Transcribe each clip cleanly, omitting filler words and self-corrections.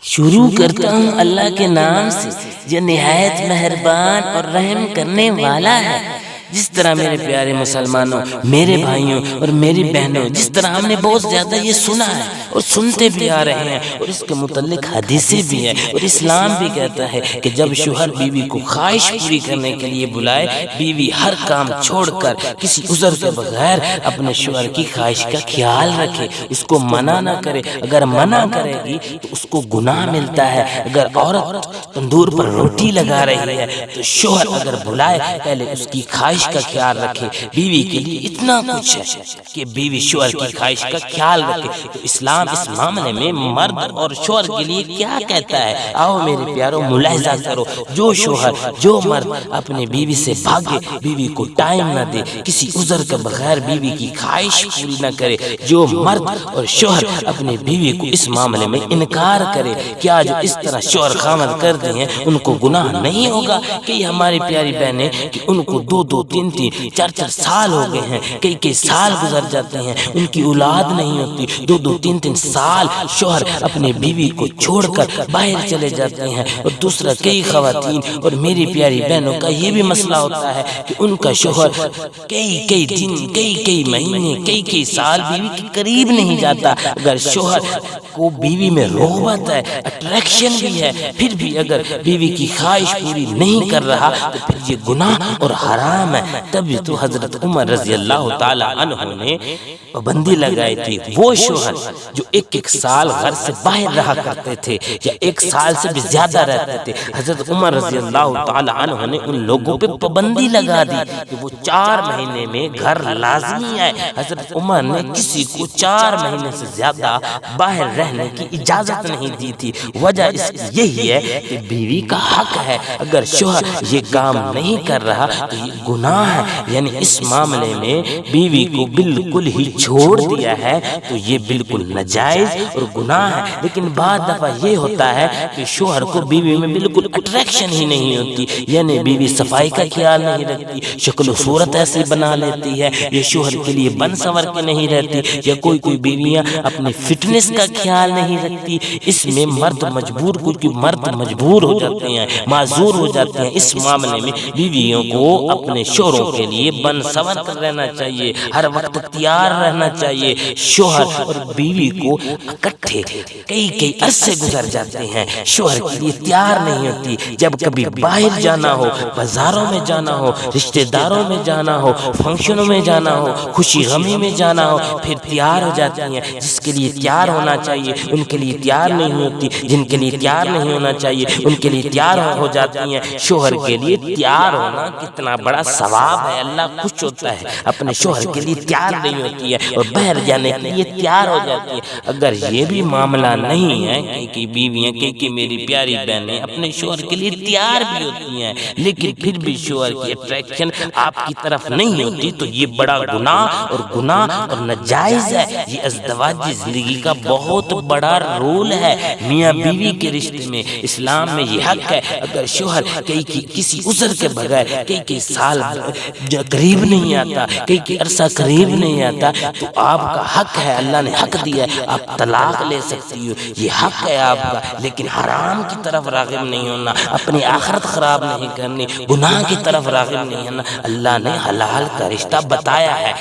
شروع کرتا ہوں اللہ کے نام سے جو نہایت مہربان اور رحم کرنے والا ہے۔ جس طرح میرے پیارے مسلمانوں، میرے بھائیوں اور میری بہنوں، جس طرح ہم نے بہت زیادہ یہ سنا ہے اور سنتے بھی آ رہے ہیں، اور اس کے متعلق حدیثیں بھی ہیں، اور اسلام بھی کہتا ہے کہ جب شوہر بیوی کو خواہش پوری کرنے کے لیے بلائے، بیوی ہر کام چھوڑ کر کسی عذر کے بغیر اپنے شوہر کی خواہش کا خیال رکھے، اس کو منع نہ کرے۔ اگر منع کرے گی تو اس کو گناہ ملتا ہے۔ اگر عورت تندور پر روٹی لگا رہی ہے تو شوہر اگر بلائے پہلے اس کی خواہش کا خیال رکھے۔ بیوی کے لیے اتنا کچھ ہے کہ بیوی شوہر کی خواہش کا خیال رکھے۔ تو اسلام اس معاملے میں مرد اور شوہر کے لیے کیا کہتا ہے؟ آؤ میرے پیاروں ملاحظہ کرو۔ جو شوہر، جو مرد اپنے بیوی سے بھاگے، بیوی کو ٹائم نہ دے، کسی عذر کے بغیر بیوی کی خواہش پوری نہ کرے، جو مرد اور شوہر اپنے بیوی کو اس معاملے میں انکار کرے، کیا جو اس طرح شوہر خامد کرتے ہیں ان کو گناہ نہیں ہوگا؟ کہ یہ ہماری پیاری بہنیں کہ ان کو 2-2 3-3 4-4 سال ہو گئے ہیں، کئی سال گزر جاتے ہیں، ان کی اولاد نہیں ہوتی، 2-2 3-3 سال شوہر اپنے بیوی کو چھوڑ کر باہر چلے جاتے ہیں۔ اور دوسرا کئی خواتین اور میری پیاری بہنوں کا یہ بھی مسئلہ ہوتا ہے کہ ان کا شوہر کئی دن، کئی مہینے، کئی سال بیوی کے قریب نہیں جاتا۔ اگر شوہر کو بیوی میں رغبت ہے، اٹریکشن بھی ہے، پھر بھی اگر بیوی کی خواہش پوری نہیں کر رہا تو پھر یہ گناہ اور حرام ہے۔ تبھی تو حضرت عمر رضی اللہ تعالی عنہ نے پابندی لگائی تھی۔ وہ شوہر جو ایک سال گھر سے باہر رہا کرتے تھے یا 1 سال سے بھی زیادہ رہتے تھے، حضرت عمر رضی اللہ تعالی عنہ نے ان لوگوں پہ پابندی لگا دی کہ وہ 4 مہینے میں گھر لازمی ہے۔ حضرت عمر نے کسی کو 4 مہینے سے زیادہ باہر رہنے کی اجازت نہیں دی تھی۔ وجہ اس کی یہی ہے کہ بیوی کا حق ہے، اگر شوہر یہ کام نہیں کر رہا تو یہ گناہ ہے، یعنی اس معاملے میں بیوی کو بالکل ہی چھوڑ دیا ہے تو یہ بالکل ناجائز اور گناہ ہے۔ لیکن بعض دفعہ یہ ہوتا ہے کہ شوہر کو بیوی میں بالکل اٹریکشن ہی نہیں ہوتی، یعنی بیوی صفائی کا خیال نہیں رکھتی، شکل و صورت ایسی بنا لیتی ہے، یہ شوہر کے لیے بن سنور کے نہیں رہتی، یا کوئی بیویاں اپنی فٹنس کا خیال نہیں رکھتی۔ اس میں مرد مجبور، کیونکہ مرد مجبور ہو جاتے ہیں، معذور ہو جاتے ہیں۔ اس معاملے میں بیویوں کو اپنے شوہروں کے لیے بن سنور کر رہنا چاہیے، ہر وقت تیار رہنا چاہیے۔ شوہر اور بیوی کو اکٹھے کئی عرصے گزر جاتے ہیں، شوہر کے لیے تیار نہیں ہوتی۔ جب کبھی باہر جانا ہو، بازاروں میں جانا ہو، رشتہ داروں میں جانا ہو، فنکشنوں میں جانا ہو، خوشی غمی میں جانا ہو، پھر تیار ہو جاتی ہیں۔ جس کے لیے تیار ہونا چاہیے ان کے لیے تیار نہیں ہوتی، جن کے لیے تیار نہیں ہونا چاہیے ان کے لیے تیار ہو جاتی ہیں۔ شوہر کے لیے تیار ہونا کتنا بڑا ثواب ہے، اللہ خوش ہوتا ہے۔ اپنے شوہر کے لیے تیار نہیں ہوتی ہے اور باہر جانے کے لیے تیار ہو جاتی ہے۔ اگر یہ بھی معاملہ نہیں ہے کہ بیویاں کہ میری پیاری بہنیں اپنے شوہر کے لیے تیار بھی ہوتی ہیں، لیکن پھر بھی شوہر کی اٹریکشن آپ کی طرف نہیں ہوتی، تو یہ بڑا گناہ اور ناجائز ہے۔ یہ ازدواجی زندگی کا بہت بڑا رول ہے میاں بیوی کے رشتے میں۔ اسلام میں یہ حق ہے، اگر شوہر کسی عذر کے بغیر کئی سال قریب نہیں آتا، کئی عرصہ قریب نہیں آتا، تو آپ کا حق ہے، اللہ نے حق دیا ہے، آپ طلاق لے سکتی ہو، یہ حق ہے آپ کا۔ لیکن حرام کی طرف راغب نہیں ہونا، اپنی آخرت خراب نہیں کرنی، گناہ کی طرف راغب نہیں ہونا۔ اللہ نے حلال کا رشتہ بتایا ہے۔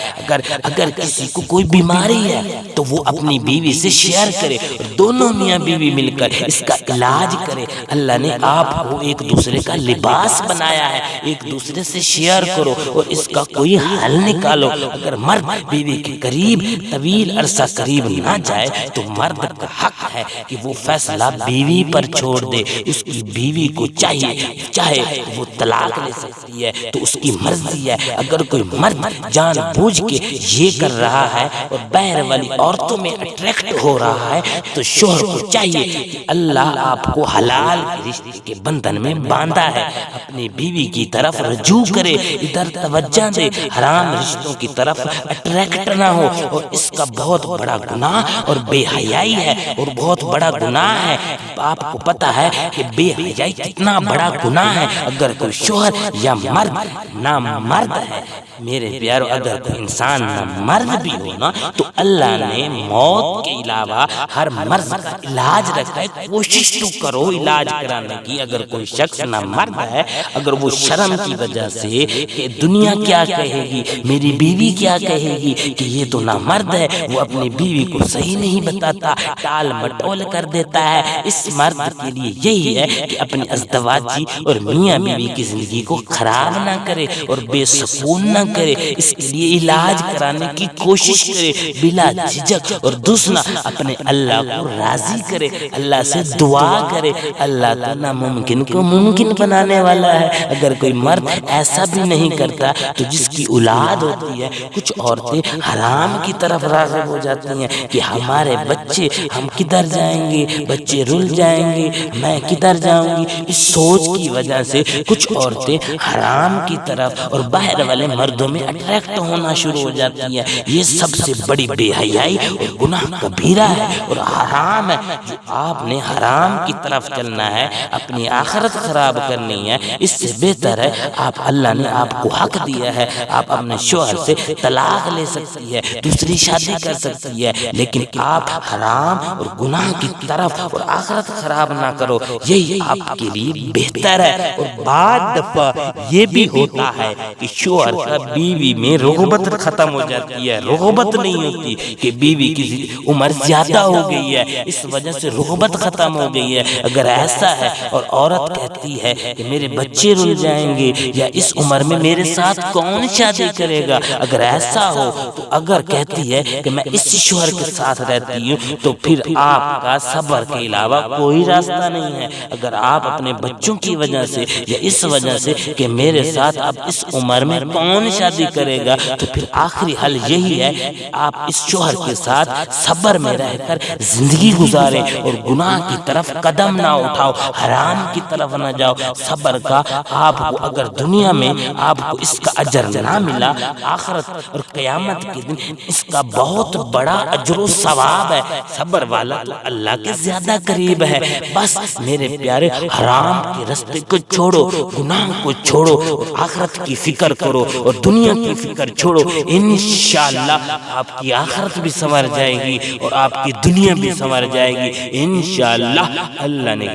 اگر کسی کو کوئی بیماری ہے تو وہ اپنی بیوی سے شیئر کرے، دونوں میاں بیوی مل کر اس کا علاج کرے۔ اللہ نے آپ کو ایک دوسرے کا لباس بنایا ہے، ایک دوسرے سے شیئر کرو اور اس کا کوئی حل نکالو۔ اگر مرد بیوی کے قریب طویل عرصہ قریب نہ جائے تو مرد کا حق ہے کہ وہ فیصلہ بیوی پر چھوڑ دے۔ اس کی بیوی کو چاہے وہ طلاق لے سکتی ہے تو اس کی مرضی ہے۔ اگر کوئی مرد جان بوجھ کے یہ کر رہا ہے اور باہر والی عورتوں میں اٹریکٹ ہو رہا ہے تو شوہر کو چاہیے کہ اللہ آپ کو حلال رشتے کے بندھن میں باندھا ہے، اپنی بیوی کی طرف رجوع کرے، ادھر توجہ دے، حرام رشتوں کی طرف اٹریکٹ نہ ہو۔ اور اس کا بہت بڑا گناہ اور بے حیائی ہے، اور بہت بڑا گناہ ہے۔ آپ کو پتا ہے کہ بے حیائی کتنا بڑا گناہ ہے۔ اگر کوئی کوئی شوہر یا مرد نامرد ہے، میرے پیارو اگر کوئی انسان نامرد بھی ہو نا تو اللہ نے موت کے علاوہ ہر مرض کا علاج رکھا ہے، کوشش تو کرو علاج کرانے کی۔ اگر کوئی شخص نامرد ہے، اگر وہ شرم کی وجہ سے کہ دنیا کیا کہے گی، میری بیوی کیا کہے گی کہ یہ تو نامرد ہے، وہ اپنی بیوی کو صحیح نہیں بتاتا، ٹال مٹول کر دیتا ہے، اس مرد کے لیے یہی ہے کہ اپنی ازدواجی اور میاں بیوی کی زندگی کو خراب نہ کرے اور بے سکون نہ کرے، اس کے لیے علاج کرانے کی کوشش کرے بلا جھجک، اور دوسرا اپنے اللہ کو راضی کرے، اللہ سے دعا کرے۔ اللہ تو ناممکن کو ممکن بنانے والا ہے۔ اگر کوئی مرد ایسا بھی نہیں کرتا تو جس کی اولاد ہوتی ہے، کچھ عورتیں حرام کی طرف راغب ہو جاتی ہیں کہ ہمارے بچے، ہم کدھر جائیں گے، بچے رل جائیں گے، میں کدھر جاؤں گی۔ اس سوچ کی وجہ سے کچھ عورتیں حرام کی طرف اور باہر والے مردوں میں اٹریکٹ ہونا شروع ہو جاتی ہیں۔ یہ سب سے بڑی بے حیائی اور گناہ کبیرہ ہے اور حرام ہے۔ جو آپ نے حرام کی طرف چلنا ہے، اپنی آخرت خراب کرنی ہے، اس سے بہتر ہے آپ، اللہ نے آپ کو حق دیا ہے، آپ اپنے شوہر سے طلاق لے سکتی ہے، دوسری شادی کر سکتی ہے، لیکن آپ حرام اور گناہ کی طرف اور آخرت خراب نہ کرو، یہی آپ کے لیے بہتر ہے۔ اور بعض دفعہ یہ بھی ہوتا ہے کہ شوہر کا بیوی میں رغبت ختم ہو جاتی ہے، رغبت نہیں ہوتی کہ بیوی کی عمر زیادہ ہو گئی ہے، اس وجہ سے رغبت ختم ہو گئی ہے۔ اگر ایسا ہے اور عورت کہتی ہے کہ میرے بچے رل جائیں گے یا اس عمر میں میرے ساتھ کون شادی کرے گا، اگر ایسا ہو تو اگر کہتی ہے کہ میں اس شوہر کے ساتھ رہتی ہوں تو پھر آپ کا صبر کے علاوہ کوئی راستہ نہیں ہے۔ اگر آپ اپنے بچوں کی وجہ سے یا اس وجہ سے کہ میرے ساتھ اب اس عمر میں کون شادی کرے گا، تو پھر آخری حل یہی ہے کہ آپ اس شوہر کے ساتھ صبر میں رہ کر زندگی گزاریں اور گناہ کی طرف قدم نہ اٹھاؤ، حرام کی طرف نہ جاؤ۔ صبر کا آپ کو اگر دنیا میں آپ کو اس کا اجر نہ ملا، آخرت اور قیامت کے دن اس کا بہت بڑا اجر و ثواب ہے۔ صبر والا تو اللہ کے زیادہ قریب ہے۔ بس میرے پیارے، حرام کے راستے کو چھوڑو، گناہ کو چھوڑو اور آخرت کی فکر کرو اور دنیا کی فکر چھوڑو۔ انشاءاللہ آپ کی آخرت بھی سنور جائے گی اور آپ کی دنیا بھی سنور جائے گی انشاءاللہ۔ اللہ نے